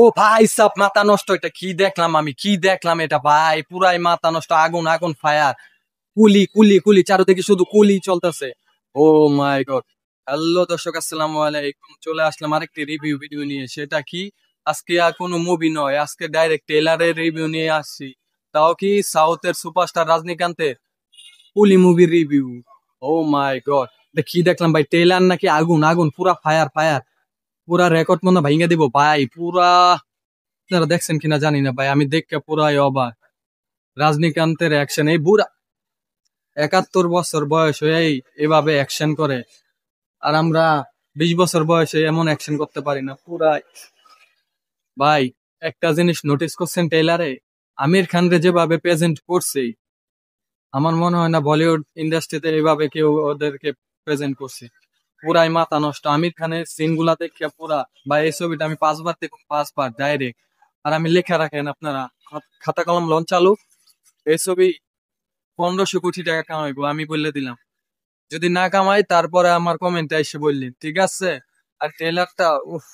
ও ভাই সাব মাথা নষ্ট, এটা কি দেখলাম আমি, কি দেখলাম এটা ভাই, পুরাই মাথা নষ্ট, আগুন আগুন ফায়ার, কুলি কুলি কুলি, চারদিকে শুধু কুলি চলতেছে। ও মাই গড। হ্যালো দর্শক, আসসালামু আলাইকুম, চলে আসলাম আরেকটি রিভিউ ভিডিও নিয়ে। সেটা কি, আজকে আর কোনো মুভি নয়, আজকে ডাইরেক্ট টেইলারের রিভিউ নিয়ে আসছি। তাও কি সাউথের সুপারস্টার রজনীকান্তের কুলি মুভির রিভিউ। ও মাই গড, কি দেখলাম ভাই, টেইলার নাকি আগুন আগুন, পুরা ফায়ার ফায়ার, পুরা রেকর্ড মনে হয় ভাঙে দিব ভাই পুরা। আপনারা দেখছেন কিনা জানি না ভাই, আমি দেখে পুরাই অবাক। রজনীকান্তের অ্যাকশন, এই বুড়া 71 বছর বয়স হয়ে এভাবে অ্যাকশন করে, আর আমরা 20 বছর বয়সে এমন অ্যাকশন করতে পারি না পুরাই। ভাই একটা জিনিস নোটিস করছেন টেইলারে, আমির খান রে যেভাবে প্রেজেন্ট করছে, আমার মনে হয় না বলিউড ইন্ডাস্ট্রিতে এইভাবে কেউ ওদেরকে প্রেজেন্ট করছে। পুরাই মাথা নষ্ট, আমির খানের সিন গুলা দেখে পুরা। ভাই এই ছবিটা আমি 5 বার দেখুন, 5 বার ডাইরেক্ট। আর আমি লেখা রাখেন আপনারা, খাতা কলম লঞ্চ চালু, এই ছবি 1500 কোটি টাকা কামাইবো আমি বলে দিলাম। যদি না কামাই তারপরে আমার কমেন্টে এসে বললেন, ঠিক আছে। আর ট্রেলারটা উফ,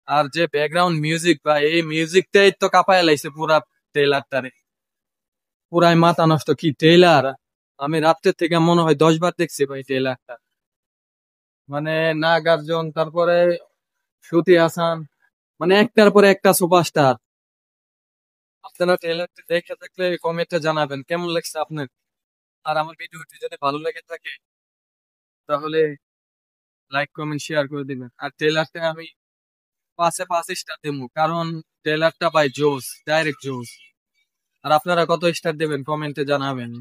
আর যে ব্যাকগ্রাউন্ড মিউজিক, ভাই এই মিউজিকটাই তো কাঁপায় লাইছে পুরা ট্রেলারটারে। পুরাই মাথা নষ্ট, কি ট্রেলার। আমি রাত্রের থেকে মনে হয় 10 বার দেখছি ভাই ট্রেলারটা। মানে নাগার্জুন, তারপরে শ্রুতি হাসান, মানে একটার পরে একটা সুপারস্টার। আপনারা ট্রেলারটা দেখে থাকলে কমেন্টে জানাবেন কেমন লাগছে আপনার। আর আমার ভিডিওটি যদি ভালো লেগে থাকে তাহলে লাইক কমেন্ট শেয়ার করে দিবেন। আর ট্রেলারটা আমি 5-এ 5 স্টার দেবো, কারণ ট্রেলারটা ভাই জোস, ডাইরেক্ট জোস। আর আপনারা কত স্টার দেবেন কমেন্টে জানাবেন।